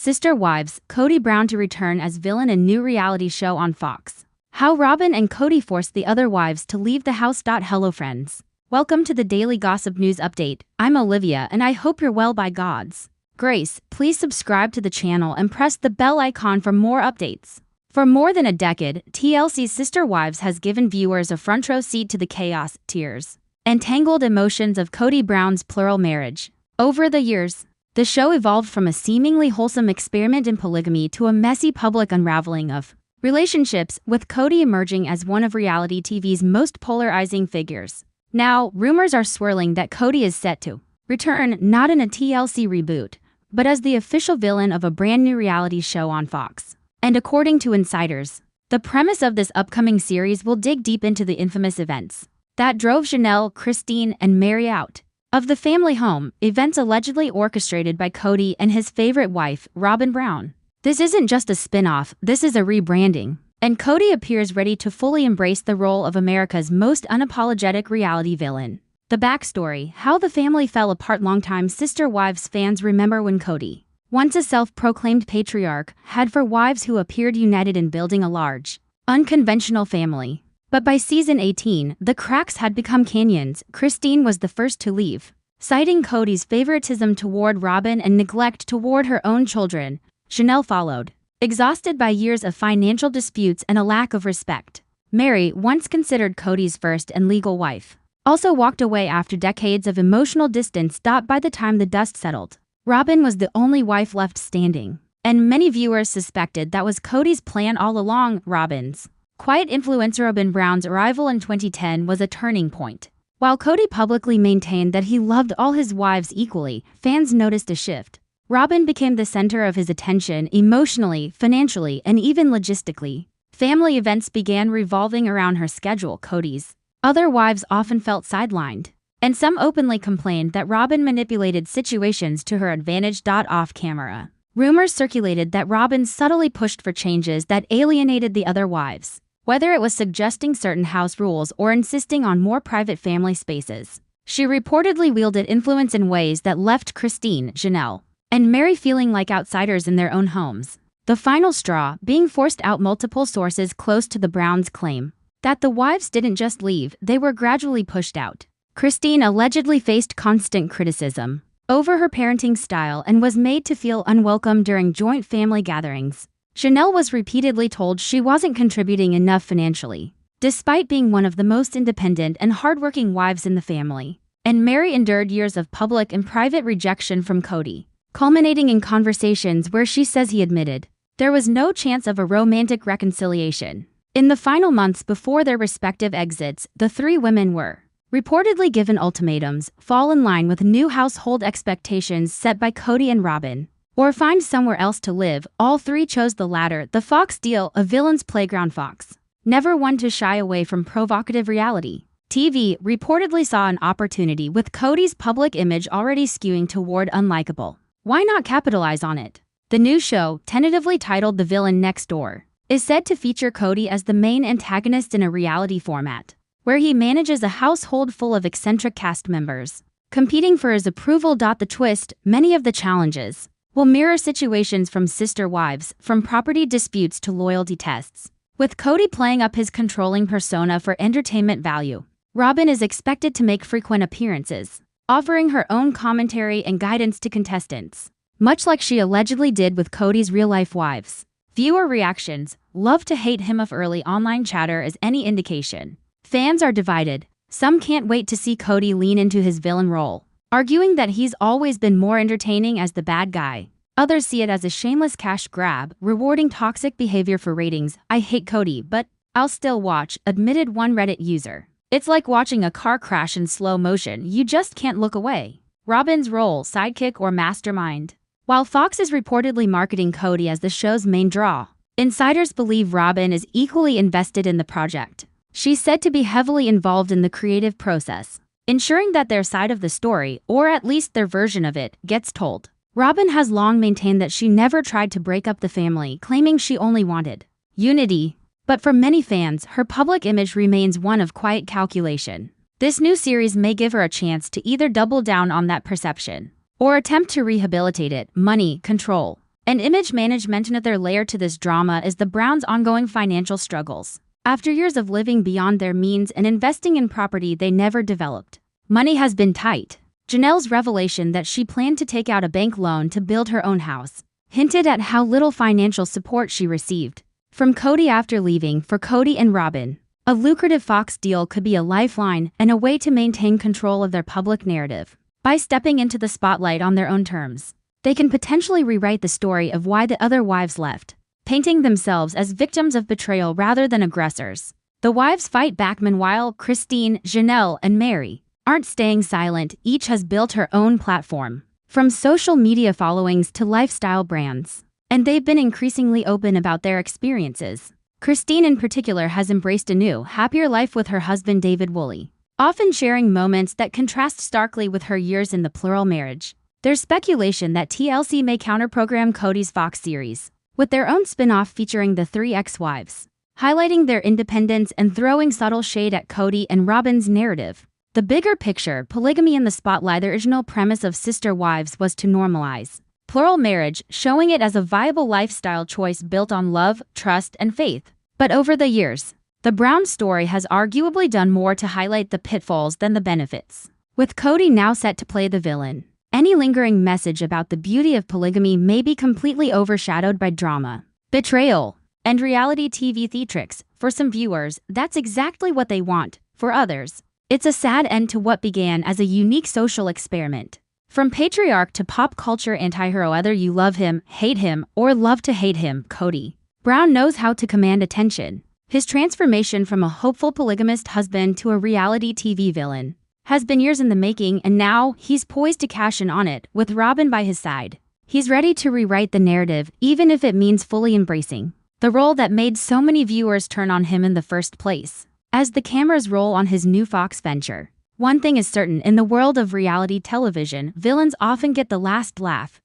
Sister Wives, Kody Brown to return as villain in new reality show on Fox. How Robyn and Kody forced the other wives to leave the house. Hello friends. Welcome to the Daily Gossip News Update. I'm Olivia and I hope you're well by God's grace. Please subscribe to the channel and press the bell icon for more updates. For more than a decade, TLC's Sister Wives has given viewers a front row seat to the chaos, tears, and tangled emotions of Kody Brown's plural marriage. Over the years, the show evolved from a seemingly wholesome experiment in polygamy to a messy public unraveling of relationships, with Kody emerging as one of reality TV's most polarizing figures. Now, rumors are swirling that Kody is set to return, not in a TLC reboot, but as the official villain of a brand new reality show on Fox. And according to insiders, the premise of this upcoming series will dig deep into the infamous events that drove Janelle, Christine, and Mary out of the family home, events allegedly orchestrated by Kody and his favorite wife, Robyn Brown. This isn't just a spin-off, this is a rebranding. And Kody appears ready to fully embrace the role of America's most unapologetic reality villain. The backstory: how the family fell apart. Longtime Sister Wives fans remember when Kody, once a self-proclaimed patriarch, had four wives who appeared united in building a large, unconventional family. But by season 18, the cracks had become canyons. Christine was the first to leave, citing Kody's favoritism toward Robyn and neglect toward her own children. Janelle followed, exhausted by years of financial disputes and a lack of respect. Mary, once considered Kody's first and legal wife, also walked away after decades of emotional distance. By the time the dust settled, Robyn was the only wife left standing, and many viewers suspected that was Kody's plan all along. Robyn's quiet influencer Robyn Brown's arrival in 2010 was a turning point. While Kody publicly maintained that he loved all his wives equally, fans noticed a shift. Robyn became the center of his attention emotionally, financially, and even logistically. Family events began revolving around her schedule. Kody's other wives often felt sidelined, and some openly complained that Robyn manipulated situations to her advantage. Off camera, rumors circulated that Robyn subtly pushed for changes that alienated the other wives, whether it was suggesting certain house rules or insisting on more private family spaces. She reportedly wielded influence in ways that left Christine, Janelle, and Mary feeling like outsiders in their own homes. The final straw being forced out. Multiple sources close to the Browns claim that the wives didn't just leave, they were gradually pushed out. Christine allegedly faced constant criticism over her parenting style and was made to feel unwelcome during joint family gatherings. Janelle was repeatedly told she wasn't contributing enough financially, despite being one of the most independent and hardworking wives in the family. And Mary endured years of public and private rejection from Kody, culminating in conversations where she says he admitted there was no chance of a romantic reconciliation. In the final months before their respective exits, the three women were reportedly given ultimatums: fall in line with new household expectations set by Kody and Robyn, or find somewhere else to live. All three chose the latter. The Fox deal, a villain's playground. Fox, never one to shy away from provocative reality TV, reportedly saw an opportunity with Kody's public image already skewing toward unlikable. Why not capitalize on it? The new show, tentatively titled The Villain Next Door, is said to feature Kody as the main antagonist in a reality format, where he manages a household full of eccentric cast members, competing for his approval. The twist: many of the challenges will mirror situations from Sister Wives, from property disputes to loyalty tests, with Kody playing up his controlling persona for entertainment value. Robyn is expected to make frequent appearances, offering her own commentary and guidance to contestants, much like she allegedly did with Kody's real-life wives. Viewer reactions: love to hate him. If early online chatter is any indication, fans are divided. Some can't wait to see Kody lean into his villain role, arguing that he's always been more entertaining as the bad guy. Others see it as a shameless cash grab, rewarding toxic behavior for ratings. I hate Kody, but I'll still watch, admitted one Reddit user. It's like watching a car crash in slow motion, you just can't look away. Robyn's role: sidekick or mastermind? While Fox is reportedly marketing Kody as the show's main draw, insiders believe Robyn is equally invested in the project. She's said to be heavily involved in the creative process, ensuring that their side of the story, or at least their version of it, gets told. Robyn has long maintained that she never tried to break up the family, claiming she only wanted unity. But for many fans, her public image remains one of quiet calculation. This new series may give her a chance to either double down on that perception or attempt to rehabilitate it. Money, control, An image management. Another layer to this drama is the Browns' ongoing financial struggles. After years of living beyond their means and investing in property they never developed, money has been tight. Janelle's revelation that she planned to take out a bank loan to build her own house hinted at how little financial support she received from Kody after leaving for Kody and Robyn. A lucrative Fox deal could be a lifeline and a way to maintain control of their public narrative. By stepping into the spotlight on their own terms, they can potentially rewrite the story of why the other wives left, painting themselves as victims of betrayal rather than aggressors. The wives fight back. Meanwhile, Christine, Janelle, and Mary aren't staying silent. Each has built her own platform, from social media followings to lifestyle brands, and they've been increasingly open about their experiences. Christine in particular has embraced a new, happier life with her husband David Woolley, often sharing moments that contrast starkly with her years in the plural marriage. There's speculation that TLC may counter-program Kody's Fox series with their own spin-off featuring the three ex-wives, highlighting their independence and throwing subtle shade at Kody and Robyn's narrative. The bigger picture, polygamy in the spotlight. The original premise of Sister Wives was to normalize plural marriage, showing it as a viable lifestyle choice built on love, trust, and faith. But over the years, the Brown story has arguably done more to highlight the pitfalls than the benefits. With Kody now set to play the villain, any lingering message about the beauty of polygamy may be completely overshadowed by drama, betrayal, and reality TV theatrics. For some viewers, that's exactly what they want. For others, it's a sad end to what began as a unique social experiment. From patriarch to pop culture anti-hero, whether you love him, hate him, or love to hate him, Kody Brown knows how to command attention. His transformation from a hopeful polygamist husband to a reality TV villain has been years in the making, and now he's poised to cash in on it. With Robyn by his side, he's ready to rewrite the narrative, even if it means fully embracing the role that made so many viewers turn on him in the first place. As the cameras roll on his new Fox venture, one thing is certain: in the world of reality television, villains often get the last laugh.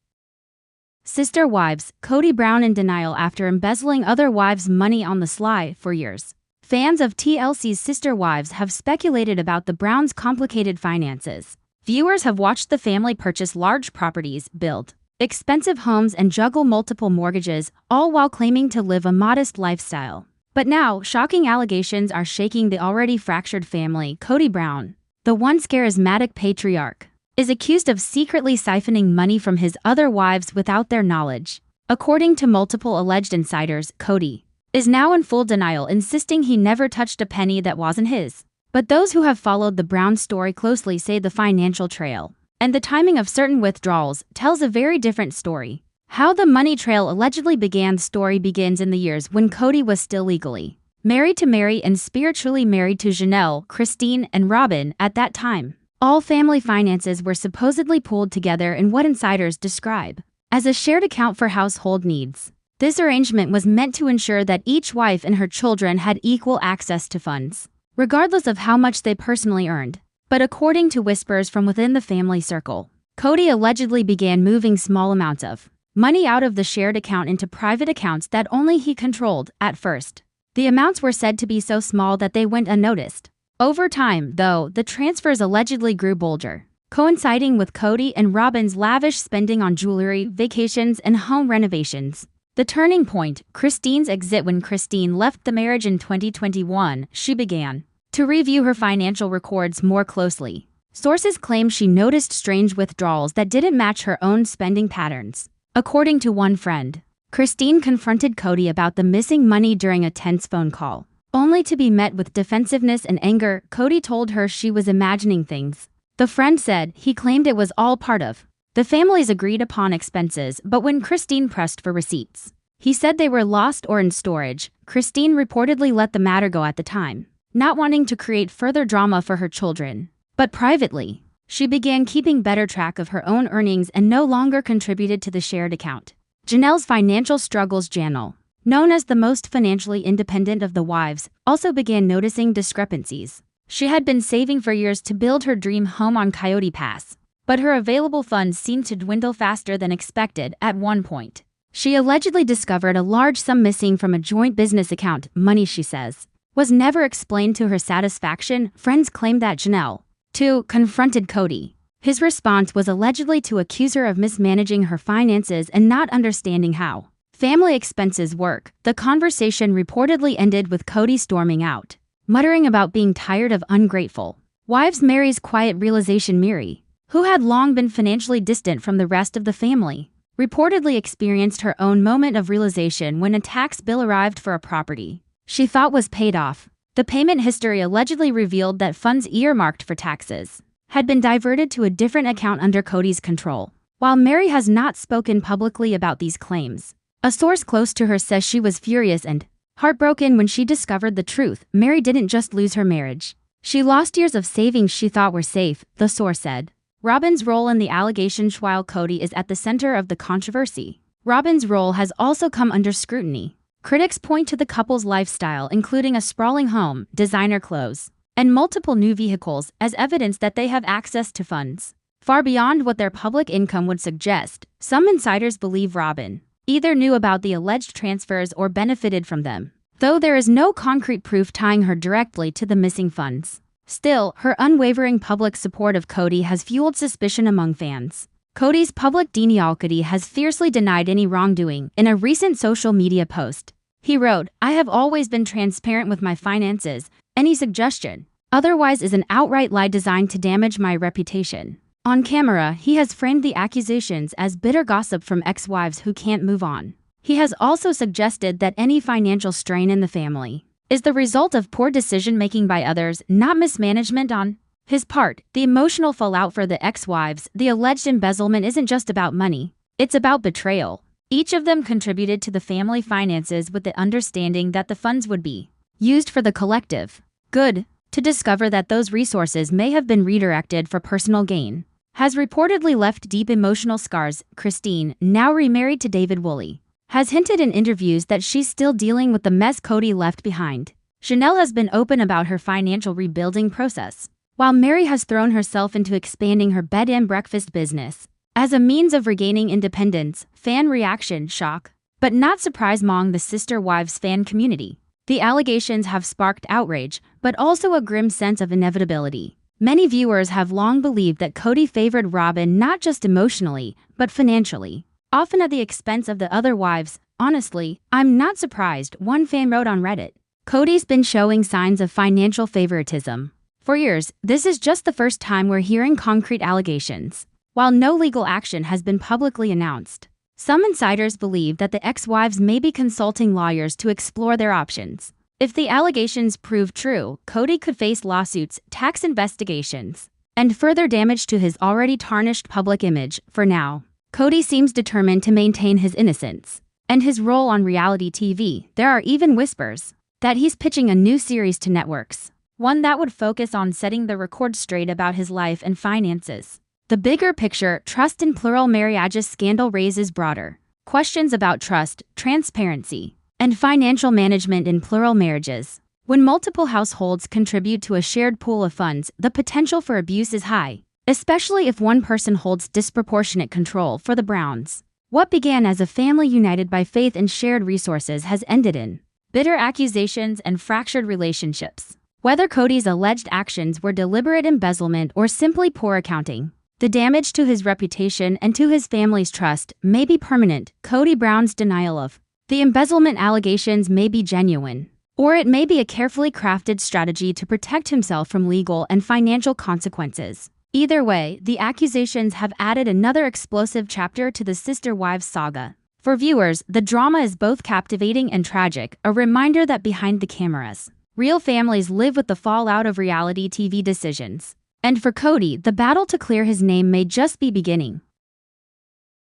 Sister Wives. Kody Brown in denial after embezzling other wives' money on the sly. For years, fans of TLC's Sister Wives have speculated about the Browns' complicated finances. Viewers have watched the family purchase large properties, build expensive homes, and juggle multiple mortgages, all while claiming to live a modest lifestyle. But now, shocking allegations are shaking the already fractured family. Kody Brown, the once charismatic patriarch, is accused of secretly siphoning money from his other wives without their knowledge. According to multiple alleged insiders, Kody is now in full denial, insisting he never touched a penny that wasn't his. But those who have followed the Brown story closely say the financial trail and the timing of certain withdrawals tells a very different story. How the money trail allegedly began. The story begins in the years when Kody was still legally married to Mary and spiritually married to Janelle, Christine, and Robyn. At that time, all family finances were supposedly pooled together in what insiders describe as a shared account for household needs. This arrangement was meant to ensure that each wife and her children had equal access to funds, regardless of how much they personally earned. But according to whispers from within the family circle, Kody allegedly began moving small amounts of money out of the shared account into private accounts that only he controlled. At first, the amounts were said to be so small that they went unnoticed. Over time, though, the transfers allegedly grew bolder, coinciding with Kody and Robyn's lavish spending on jewelry, vacations, and home renovations. The turning point, Christine's exit. When Christine left the marriage in 2021, she began to review her financial records more closely. Sources claim she noticed strange withdrawals that didn't match her own spending patterns. According to one friend, Christine confronted Kody about the missing money during a tense phone call, only to be met with defensiveness and anger. Kody told her she was imagining things. The friend said he claimed it was all part of the family's agreed-upon expenses, but when Christine pressed for receipts, he said they were lost or in storage. Christine reportedly let the matter go at the time, not wanting to create further drama for her children. But privately, she began keeping better track of her own earnings and no longer contributed to the shared account. Janelle's financial struggles. Janelle, known as the most financially independent of the wives, also began noticing discrepancies. She had been saving for years to build her dream home on Coyote Pass, but her available funds seemed to dwindle faster than expected. At one point, she allegedly discovered a large sum missing from a joint business account. Money, she says, was never explained to her satisfaction. Friends claim that Janelle, too, confronted Kody His response was allegedly to accuse her of mismanaging her finances and not understanding how family expenses work. The conversation reportedly ended with Kody storming out, muttering about being tired of ungrateful wives. Mary's quiet realization. Mary, who had long been financially distant from the rest of the family, reportedly experienced her own moment of realization when a tax bill arrived for a property she thought was paid off. The payment history allegedly revealed that funds earmarked for taxes had been diverted to a different account under Kody's control. While Mary has not spoken publicly about these claims, a source close to her says she was furious and heartbroken when she discovered the truth. Mary didn't just lose her marriage. She lost years of savings she thought were safe, the source said. Robyn's role in the allegations. While Kody is at the center of the controversy, Robyn's role has also come under scrutiny. Critics point to the couple's lifestyle, including a sprawling home, designer clothes, and multiple new vehicles, as evidence that they have access to funds far beyond what their public income would suggest. Some insiders believe Robyn either knew about the alleged transfers or benefited from them, though there is no concrete proof tying her directly to the missing funds. Still, her unwavering public support of Kody has fueled suspicion among fans. Kody's public Kody has fiercely denied any wrongdoing. In a recent social media post, he wrote, "I have always been transparent with my finances. Any suggestion otherwise is an outright lie designed to damage my reputation." On camera, he has framed the accusations as bitter gossip from ex-wives who can't move on. He has also suggested that any financial strain in the family is the result of poor decision-making by others, not mismanagement on his part. The emotional fallout for the ex-wives. The alleged embezzlement isn't just about money, it's about betrayal. Each of them contributed to the family finances with the understanding that the funds would be used for the collective good. To discover that those resources may have been redirected for personal gain has reportedly left deep emotional scars. Christine, now remarried to David Woolley, has hinted in interviews that she's still dealing with the mess Kody left behind. Janelle has been open about her financial rebuilding process, while Mary has thrown herself into expanding her bed and breakfast business as a means of regaining independence. Fan reaction: shock, but not surprise among the sister wives fan community. The allegations have sparked outrage, but also a grim sense of inevitability. Many viewers have long believed that Kody favored Robyn not just emotionally, but financially, often at the expense of the other wives. "Honestly, I'm not surprised," one fan wrote on Reddit. "Kody's been showing signs of financial favoritism for years. This is just the first time we're hearing concrete allegations." While no legal action has been publicly announced, some insiders believe that the ex-wives may be consulting lawyers to explore their options. If the allegations prove true, Kody could face lawsuits, tax investigations, and further damage to his already tarnished public image. For now, Kody seems determined to maintain his innocence and his role on reality TV. There are even whispers that he's pitching a new series to networks, one that would focus on setting the record straight about his life and finances. The bigger picture, trust in plural marriages scandal raises broader questions about trust, transparency, and financial management in plural marriages. When multiple households contribute to a shared pool of funds, the potential for abuse is high, especially if one person holds disproportionate control. For the Browns, what began as a family united by faith and shared resources has ended in bitter accusations and fractured relationships. Whether Kody's alleged actions were deliberate embezzlement or simply poor accounting, the damage to his reputation and to his family's trust may be permanent. Kody Brown's denial of the embezzlement allegations may be genuine, or it may be a carefully crafted strategy to protect himself from legal and financial consequences. Either way, the accusations have added another explosive chapter to the sister wives saga. For viewers, the drama is both captivating and tragic, a reminder that behind the cameras, real families live with the fallout of reality TV decisions. And for Kody, the battle to clear his name may just be beginning.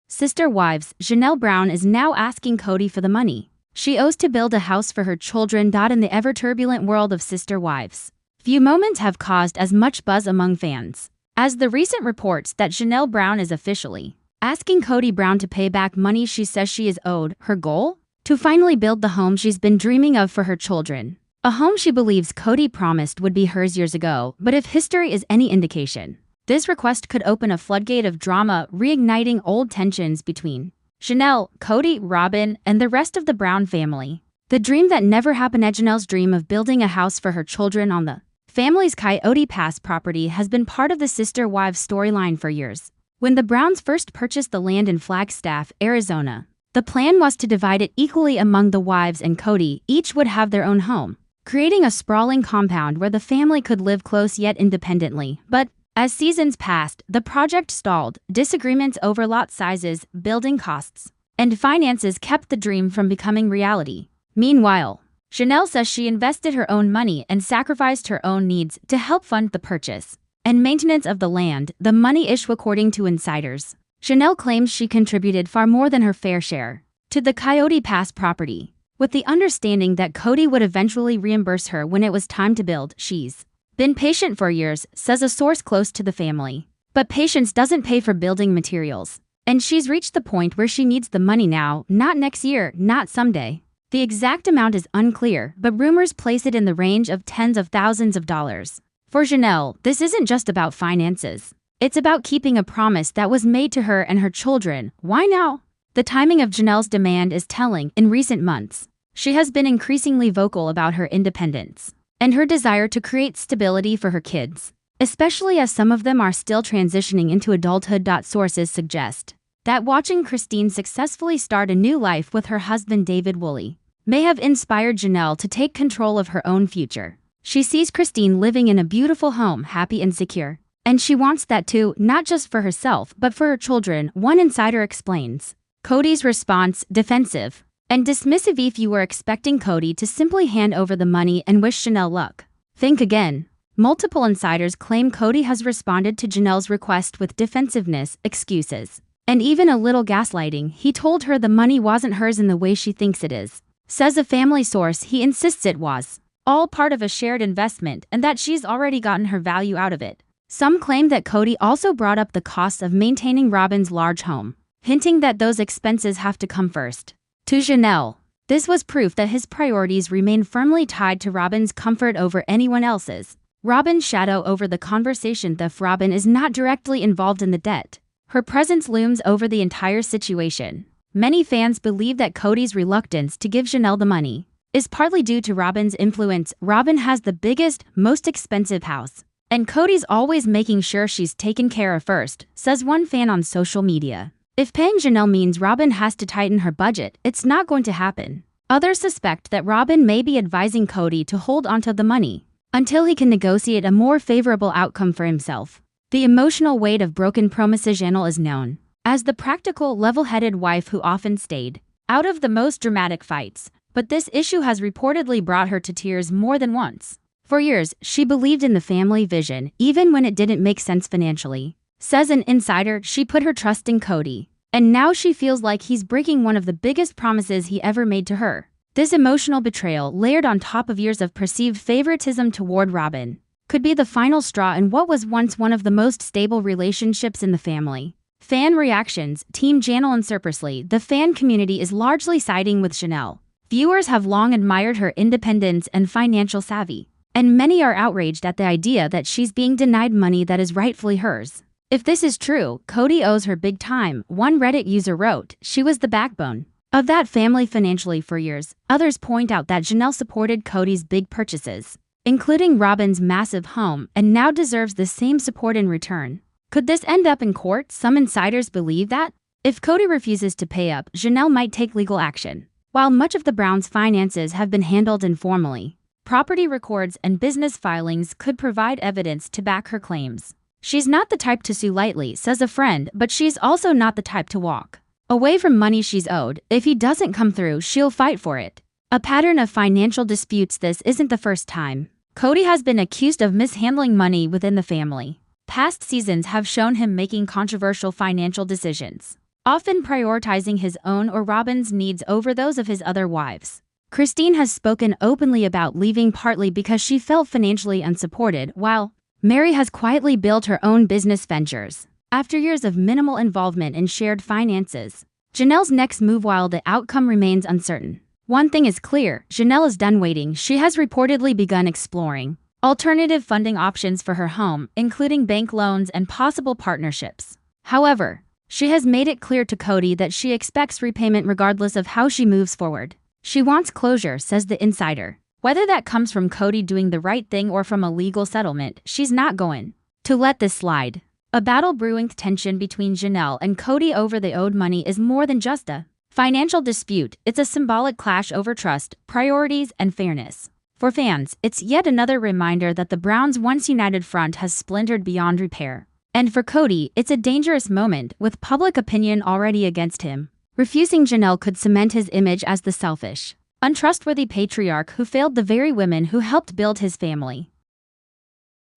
Sister wives, Janelle Brown is now asking Kody for the money she owes to build a house for her children. In the ever-turbulent world of sister wives, few moments have caused as much buzz among fans as the recent reports that Janelle Brown is officially asking Kody Brown to pay back money she says she is owed. Her goal? To finally build the home she's been dreaming of for her children. A home she believes Kody promised would be hers years ago. But if history is any indication, this request could open a floodgate of drama, reigniting old tensions between Janelle, Kody, Robyn, and the rest of the Brown family. The dream that never happened. Janelle's dream of building a house for her children on the Family's Coyote Pass property has been part of the sister wives storyline for years. When the Browns first purchased the land in Flagstaff, Arizona, the plan was to divide it equally among the wives and Kody. Each would have their own home, creating a sprawling compound where the family could live close yet independently. But as seasons passed, the project stalled. Disagreements over lot sizes, building costs, and finances kept the dream from becoming reality. Meanwhile, Janelle says she invested her own money and sacrificed her own needs to help fund the purchase and maintenance of the land, the money issue according to insiders. Janelle claims she contributed far more than her fair share to the Coyote Pass property, with the understanding that Kody would eventually reimburse her when it was time to build. She's been patient for years, says a source close to the family. But patience doesn't pay for building materials, and she's reached the point where she needs the money now, not next year, not someday. The exact amount is unclear, but rumors place it in the range of tens of thousands of dollars. For Janelle, this isn't just about finances. It's about keeping a promise that was made to her and her children. Why now? The timing of Janelle's demand is telling. In recent months, she has been increasingly vocal about her independence and her desire to create stability for her kids, especially as some of them are still transitioning into adulthood. Sources suggest that watching Christine successfully start a new life with her husband David Woolley may have inspired Janelle to take control of her own future. She sees Christine living in a beautiful home, happy and secure, and she wants that too, not just for herself but for her children, one insider explains. Kody's response, defensive and dismissive. If you were expecting Kody to simply hand over the money and wish Janelle luck, think again. Multiple insiders claim Kody has responded to Janelle's request with defensiveness, excuses, and even a little gaslighting. He told her the money wasn't hers in the way she thinks it is. Says a family source, he insists it was all part of a shared investment and that she's already gotten her value out of it. Some claim that Kody also brought up the costs of maintaining Robyn's large home, hinting that those expenses have to come first. To Janelle, this was proof that his priorities remain firmly tied to Robyn's comfort over anyone else's. Robyn's shadow over the conversation. If Robyn is not directly involved in the debt, her presence looms over the entire situation. Many fans believe that Kody's reluctance to give Janelle the money is partly due to Robyn's influence. Robyn has the biggest, most expensive house, and Kody's always making sure she's taken care of first, says one fan on social media. If paying Janelle means Robyn has to tighten her budget, it's not going to happen. Others suspect that Robyn may be advising Kody to hold onto the money until he can negotiate a more favorable outcome for himself. The emotional weight of broken promises. Janelle is known as the practical, level-headed wife who often stayed out of the most dramatic fights, but this issue has reportedly brought her to tears more than once. For years, she believed in the family vision, even when it didn't make sense financially. Says an insider, she put her trust in Kody, and now she feels like he's breaking one of the biggest promises he ever made to her. This emotional betrayal, layered on top of years of perceived favoritism toward Robyn, could be the final straw in what was once one of the most stable relationships in the family. Fan reactions. Team Janelle and Surprisely, the fan community is largely siding with Janelle. Viewers have long admired her independence and financial savvy, and many are outraged at the idea that she's being denied money that is rightfully hers. If this is true, Kody owes her big time. One Reddit user wrote, she was the backbone of that family financially for years. Others point out that Janelle supported Kody's big purchases, including Robyn's massive home, and now deserves the same support in return. Could this end up in court? Some insiders believe that if Kody refuses to pay up, Janelle might take legal action. While much of the Browns' finances have been handled informally, property records and business filings could provide evidence to back her claims. She's not the type to sue lightly, says a friend, but she's also not the type to walk away from money she's owed. If he doesn't come through, she'll fight for it. A pattern of financial disputes. This isn't the first time Kody has been accused of mishandling money within the family. Past seasons have shown him making controversial financial decisions, often prioritizing his own or Robyn's needs over those of his other wives. Christine has spoken openly about leaving partly because she felt financially unsupported, while Mary has quietly built her own business ventures after years of minimal involvement in shared finances. Janelle's next move, while the outcome remains uncertain. One thing is clear, Janelle is done waiting. She has reportedly begun exploring alternative funding options for her home, including bank loans and possible partnerships. However, she has made it clear to Kody that she expects repayment regardless of how she moves forward. She wants closure, says the insider. Whether that comes from Kody doing the right thing or from a legal settlement, she's not going to let this slide. A battle brewing tension between Janelle and Kody over the owed money is more than just a financial dispute. It's a symbolic clash over trust, priorities, and fairness. For fans, it's yet another reminder that the Browns' once united front has splintered beyond repair. And for Kody, it's a dangerous moment, with public opinion already against him. Refusing Janelle could cement his image as the selfish, untrustworthy patriarch who failed the very women who helped build his family.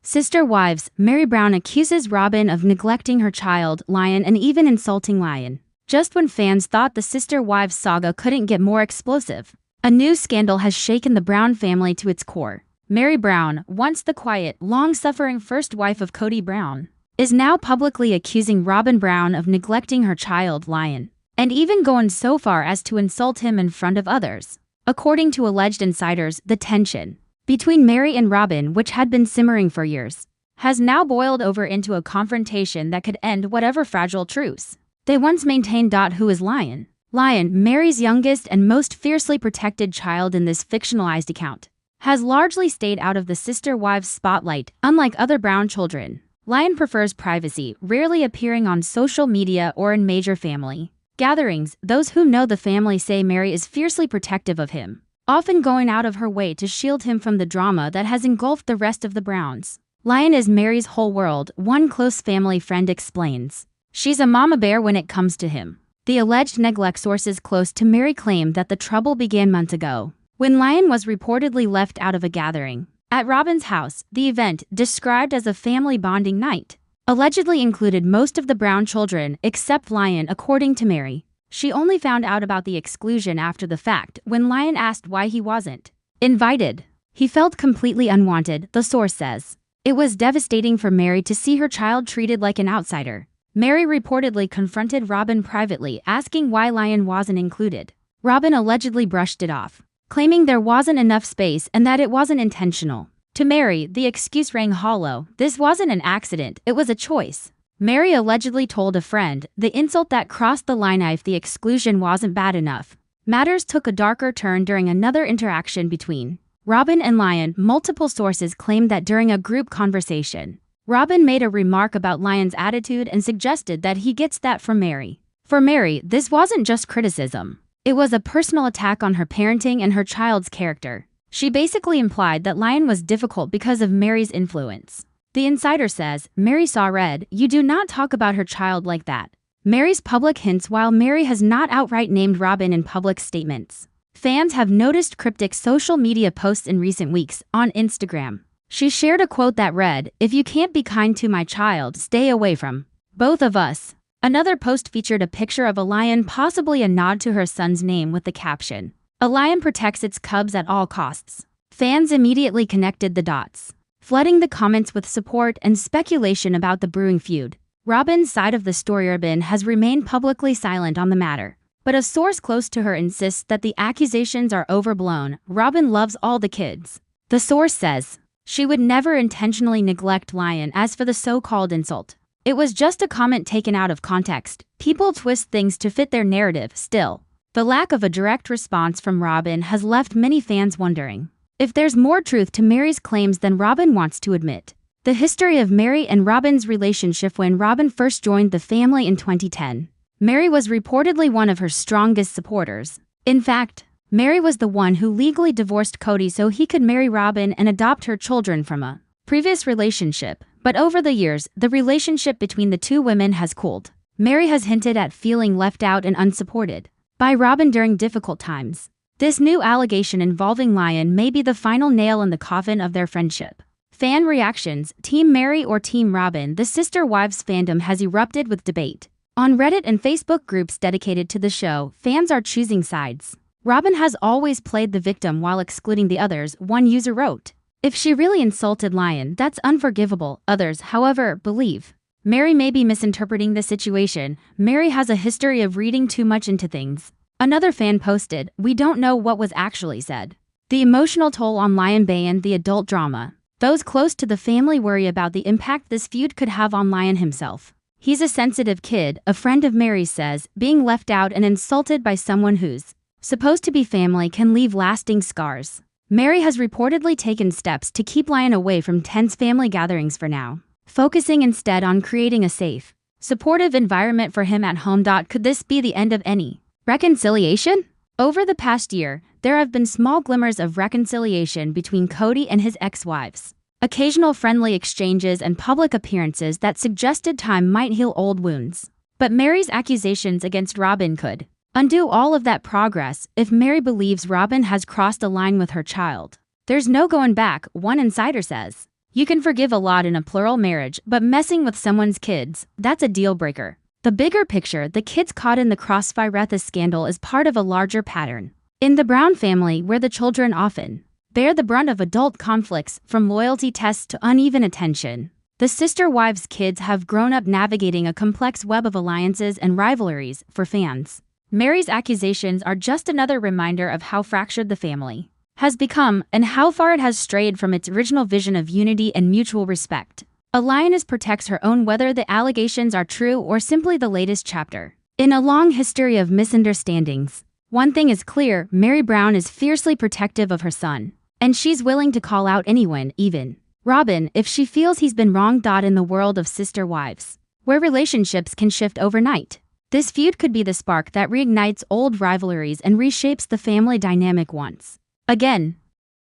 Sister wives, Mary Brown accuses Robyn of neglecting her child, Lion, and even insulting Lion. Just when fans thought the sister wives saga couldn't get more explosive, a new scandal has shaken the Brown family to its core. Mary Brown, once the quiet, long-suffering first wife of Kody Brown, is now publicly accusing Robyn Brown of neglecting her child, Lion, and even going so far as to insult him in front of others. According to alleged insiders, the tension between Mary and Robyn, which had been simmering for years, has now boiled over into a confrontation that could end whatever fragile truce they once maintained. Who is Lion? Lion, Mary's youngest and most fiercely protected child in this fictionalized account, has largely stayed out of the sister wives' spotlight. Unlike other Brown children, Lion prefers privacy, rarely appearing on social media or in major family gatherings. Those who know the family say Mary is fiercely protective of him, often going out of her way to shield him from the drama that has engulfed the rest of the Browns. Lion is Mary's whole world, one close family friend explains. She's a mama bear when it comes to him. The alleged neglect. Sources close to Mary claim that the trouble began months ago, when Lion was reportedly left out of a gathering at Robyn's house. The event, described as a family bonding night, allegedly included most of the Brown children except Lion. According to Mary, she only found out about the exclusion after the fact, when Lion asked why he wasn't invited. He felt completely unwanted, the source says. It was devastating for Mary to see her child treated like an outsider. Mary reportedly confronted Robyn privately, asking why Lion wasn't included. Robyn allegedly brushed it off, claiming there wasn't enough space and that it wasn't intentional. To Mary, the excuse rang hollow. This wasn't an accident, it was a choice. Mary allegedly told a friend, the insult that crossed the line. If the exclusion wasn't bad enough, matters took a darker turn during another interaction between Robyn and Lion. Multiple sources claimed that during a group conversation, Robyn made a remark about Lion's attitude and suggested that he gets that from Mary. For Mary, this wasn't just criticism. It was a personal attack on her parenting and her child's character. She basically implied that Lion was difficult because of Mary's influence. The insider says, Mary saw red. You do not talk about her child like that. Mary's public hints. While Mary has not outright named Robyn in public statements, fans have noticed cryptic social media posts in recent weeks. On Instagram, she shared a quote that read, "If you can't be kind to my child, stay away from both of us." Another post featured a picture of a lion, possibly a nod to her son's name, with the caption, "A lion protects its cubs at all costs." Fans immediately connected the dots, flooding the comments with support and speculation about the brewing feud. Robyn's side of the story. Robyn has remained publicly silent on the matter, but a source close to her insists that the accusations are overblown. Robyn loves all the kids, the source says. She would never intentionally neglect Lion. As for the so-called insult, it was just a comment taken out of context. People twist things to fit their narrative. Still, the lack of a direct response from Robyn has left many fans wondering if there's more truth to Mary's claims than Robyn wants to admit. The history of Mary and Robyn's relationship. When Robyn first joined the family in 2010, Mary was reportedly one of her strongest supporters. In fact, Mary was the one who legally divorced Kody so he could marry Robyn and adopt her children from a previous relationship. But over the years, the relationship between the two women has cooled. Mary has hinted at feeling left out and unsupported by Robyn during difficult times. This new allegation involving Lion may be the final nail in the coffin of their friendship. Fan reactions: Team Mary or Team Robyn? The sister wives fandom has erupted with debate. On Reddit and Facebook groups dedicated to the show, fans are choosing sides. Robyn has always played the victim while excluding the others, one user wrote. If she really insulted Lion, that's unforgivable. Others, however, believe Mary may be misinterpreting the situation. Mary has a history of reading too much into things. Another fan posted, "We don't know what was actually said." The emotional toll on Lion beyond the adult drama. Those close to the family worry about the impact this feud could have on Lion himself. He's a sensitive kid, a friend of Mary's says. Being left out and insulted by someone who's supposed to be family can leave lasting scars. Meri has reportedly taken steps to keep Lion away from tense family gatherings for now, focusing instead on creating a safe, supportive environment for him at home. Could this be the end of any reconciliation? Over the past year, there have been small glimmers of reconciliation between Kody and his ex-wives. Occasional friendly exchanges and public appearances that suggested time might heal old wounds. But Meri's accusations against Robyn could undo all of that progress if Meri believes Robyn has crossed a line with her child. There's no going back, one insider says. You can forgive a lot in a plural marriage, but messing with someone's kids, that's a deal breaker. The bigger picture, the kids caught in the crossfire at the scandal is part of a larger pattern. In the Brown family, where the children often bear the brunt of adult conflicts, from loyalty tests to uneven attention, the sister wives' kids have grown up navigating a complex web of alliances and rivalries. For fans, Meri's accusations are just another reminder of how fractured the family has become and how far it has strayed from its original vision of unity and mutual respect. A lioness protects her own, whether the allegations are true or simply the latest chapter in a long history of misunderstandings. One thing is clear: Meri Brown is fiercely protective of her son, and she's willing to call out anyone, even Robyn, if she feels he's been wronged. In the world of sister wives, where relationships can shift overnight, this feud could be the spark that reignites old rivalries and reshapes the family dynamic once again.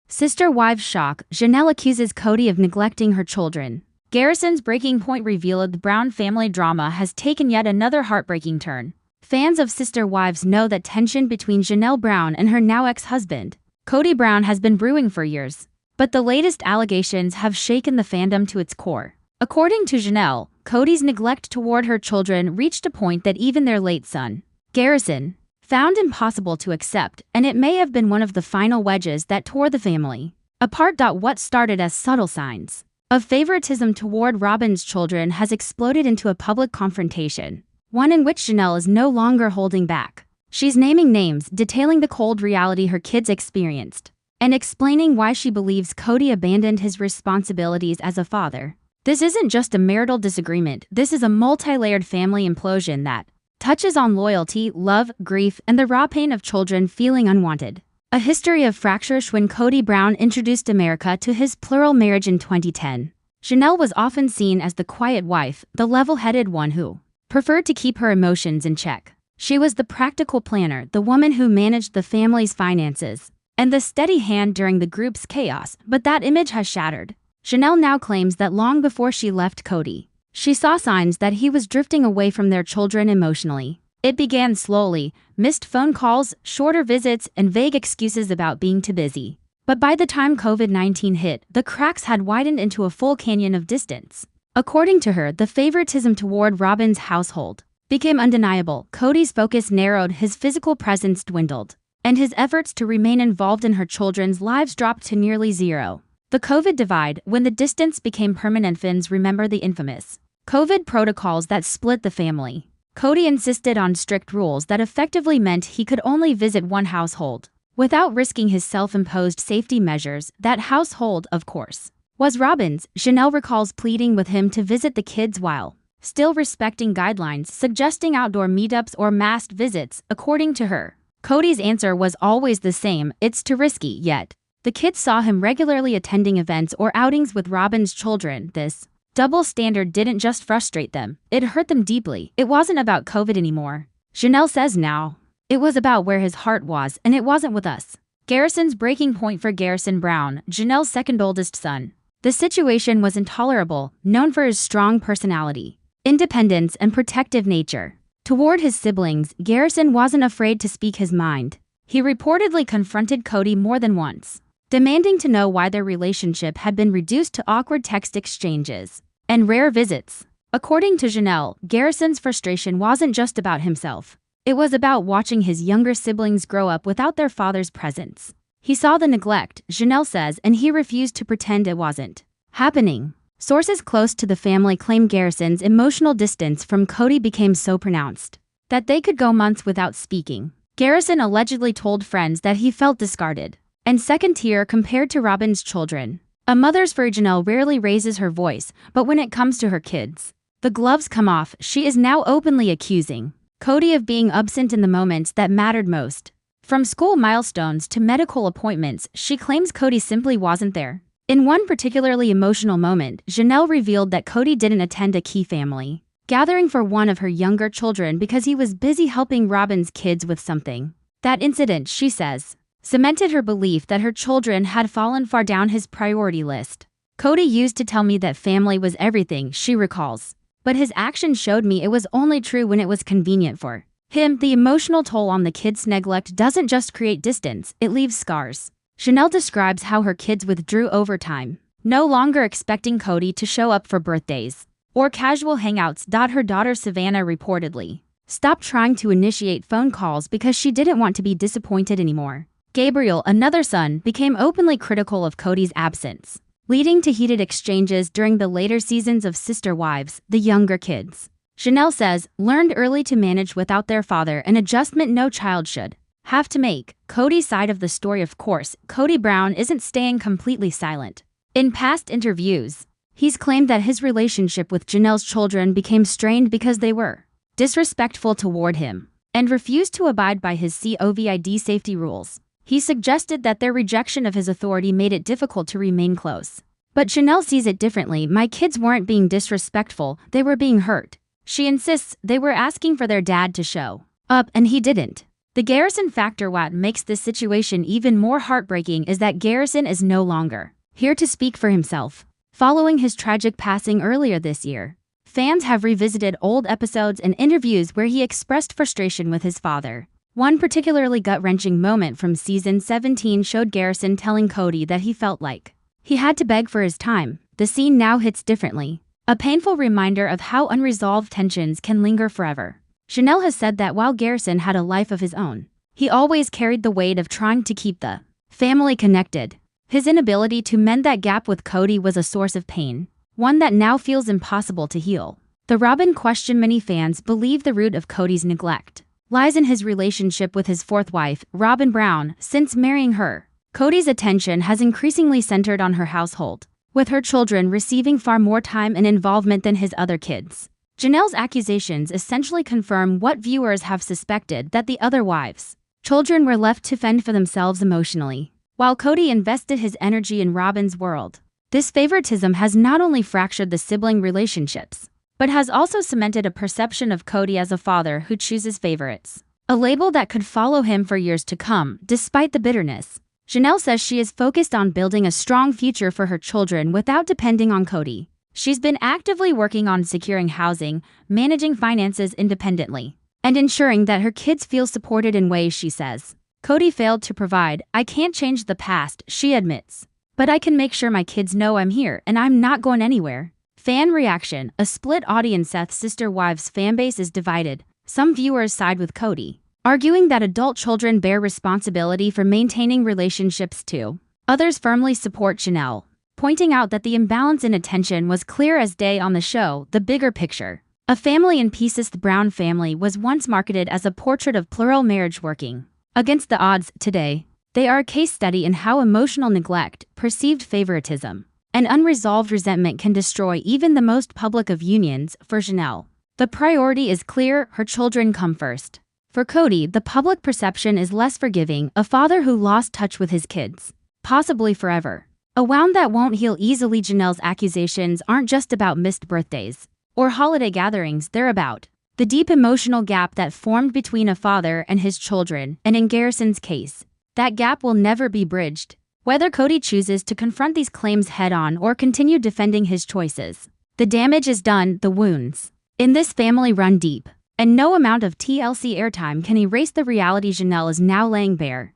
Sister wives shock: Janelle accuses Kody of neglecting her children. Garrison's breaking point revealed the Brown family drama has taken yet another heartbreaking turn. Fans of sister wives know that tension between Janelle Brown and her now ex-husband, Kody Brown, has been brewing for years. But the latest allegations have shaken the fandom to its core. According to Janelle, Kody's neglect toward her children reached a point that even their late son, Garrison, found impossible to accept, and it may have been one of the final wedges that tore the family apart. What started as subtle signs of favoritism toward Robyn's children has exploded into a public confrontation, one in which Janelle is no longer holding back. She's naming names, detailing the cold reality her kids experienced, and explaining why she believes Kody abandoned his responsibilities as a father. This isn't just a marital disagreement, this is a multi-layered family implosion that touches on loyalty, love, grief, and the raw pain of children feeling unwanted. A history of fractures. When Kody Brown introduced America to his plural marriage in 2010, Janelle was often seen as the quiet wife, the level-headed one who preferred to keep her emotions in check. She was the practical planner, the woman who managed the family's finances, and the steady hand during the group's chaos. But that image has shattered. Janelle now claims that long before she left Kody, she saw signs that he was drifting away from their children emotionally. It began slowly: missed phone calls, shorter visits, and vague excuses about being too busy. But by the time COVID-19 hit, the cracks had widened into a full canyon of distance. According to her, the favoritism toward Robyn's household became undeniable. Kody's focus narrowed, his physical presence dwindled, and his efforts to remain involved in her children's lives dropped to nearly zero. The COVID divide: when the distance became permanent, fans remember the infamous COVID protocols that split the family. Kody insisted on strict rules that effectively meant he could only visit one household without risking his self-imposed safety measures. That household, of course, was Robyn's. Janelle recalls pleading with him to visit the kids while still respecting guidelines, suggesting outdoor meetups or masked visits. According to her, Kody's answer was always the same: it's too risky. Yet the kids saw him regularly attending events or outings with Robyn's children. This double standard didn't just frustrate them, it hurt them deeply. It wasn't about COVID anymore, Janelle says now. It was about where his heart was, and it wasn't with us. Garrison's breaking point: for Garrison Brown, Janelle's second oldest son, the situation was intolerable. Known for his strong personality, independence, and protective nature toward his siblings, Garrison wasn't afraid to speak his mind. He reportedly confronted Kody more than once, demanding to know why their relationship had been reduced to awkward text exchanges and rare visits. According to Janelle, Garrison's frustration wasn't just about himself. It was about watching his younger siblings grow up without their father's presence. He saw the neglect, Janelle says, and he refused to pretend it wasn't happening. Sources close to the family claim Garrison's emotional distance from Kody became so pronounced that they could go months without speaking. Garrison allegedly told friends that he felt discarded and second-tier compared to Robyn's children. A mother's for Janelle rarely raises her voice, but when it comes to her kids, the gloves come off. She is now openly accusing Kody of being absent in the moments that mattered most. From school milestones to medical appointments, she claims Kody simply wasn't there. In one particularly emotional moment, Janelle revealed that Kody didn't attend a key family gathering for one of her younger children because he was busy helping Robyn's kids with something. That incident, she says, cemented her belief that her children had fallen far down his priority list. Kody used to tell me that family was everything, she recalls. But his actions showed me it was only true when it was convenient for him. The emotional toll on the kids' neglect doesn't just create distance, it leaves scars. Janelle describes how her kids withdrew over time, no longer expecting Kody to show up for birthdays or casual hangouts. Her daughter Savannah reportedly stopped trying to initiate phone calls because she didn't want to be disappointed anymore. Gabriel, another son, became openly critical of Kody's absence, leading to heated exchanges during the later seasons of Sister Wives. The younger kids, Janelle says, learned early to manage without their father, an adjustment no child should have to make. Kody's side of the story, of course, Kody Brown isn't staying completely silent. In past interviews, he's claimed that his relationship with Janelle's children became strained because they were disrespectful toward him and refused to abide by his COVID safety rules. He suggested that their rejection of his authority made it difficult to remain close. But Janelle sees it differently. My kids weren't being disrespectful, they were being hurt. She insists they were asking for their dad to show up and he didn't. The Garrison factor. What makes this situation even more heartbreaking is that Garrison is no longer here to speak for himself. Following his tragic passing earlier this year, fans have revisited old episodes and interviews where he expressed frustration with his father. One particularly gut-wrenching moment from season 17 showed Garrison telling Kody that he felt like he had to beg for his time. The scene now hits differently, a painful reminder of how unresolved tensions can linger forever. Janelle has said that while Garrison had a life of his own, he always carried the weight of trying to keep the family connected. His inability to mend that gap with Kody was a source of pain, one that now feels impossible to heal. The Robyn question. Many fans believe the root of Kody's neglect lies in his relationship with his fourth wife, Janelle Brown. Since marrying her, Kody's attention has increasingly centered on her household, with her children receiving far more time and involvement than his other kids. Janelle's accusations essentially confirm what viewers have suspected, that the other wives' children were left to fend for themselves emotionally, while Kody invested his energy in Robyn's world. This favoritism has not only fractured the sibling relationships, but has also cemented a perception of Kody as a father who chooses favorites, a label that could follow him for years to come. Despite the bitterness, Janelle says she is focused on building a strong future for her children without depending on Kody. She's been actively working on securing housing, managing finances independently, and ensuring that her kids feel supported in ways she says Kody failed to provide. I can't change the past, she admits, but I can make sure my kids know I'm here and I'm not going anywhere. Fan reaction. A split audience. Sister Wives fanbase is divided. Some viewers side with Kody, arguing that adult children bear responsibility for maintaining relationships too. Others firmly support Janelle, pointing out that the imbalance in attention was clear as day on the show. The bigger picture. A Family in Pieces. The Brown family was once marketed as a portrait of plural marriage working against the odds. Today, they are a case study in how emotional neglect, perceived favoritism, and unresolved resentment can destroy even the most public of unions. For Janelle, the priority is clear: her children come first. For Kody, the public perception is less forgiving, a father who lost touch with his kids, possibly forever. A wound that won't heal easily. Janelle's accusations aren't just about missed birthdays or holiday gatherings, they're about the deep emotional gap that formed between a father and his children, and in Garrison's case, that gap will never be bridged. Whether Kody chooses to confront these claims head-on or continue defending his choices, the damage is done. The wounds in this family run deep, and no amount of TLC airtime can erase the reality Janelle is now laying bare.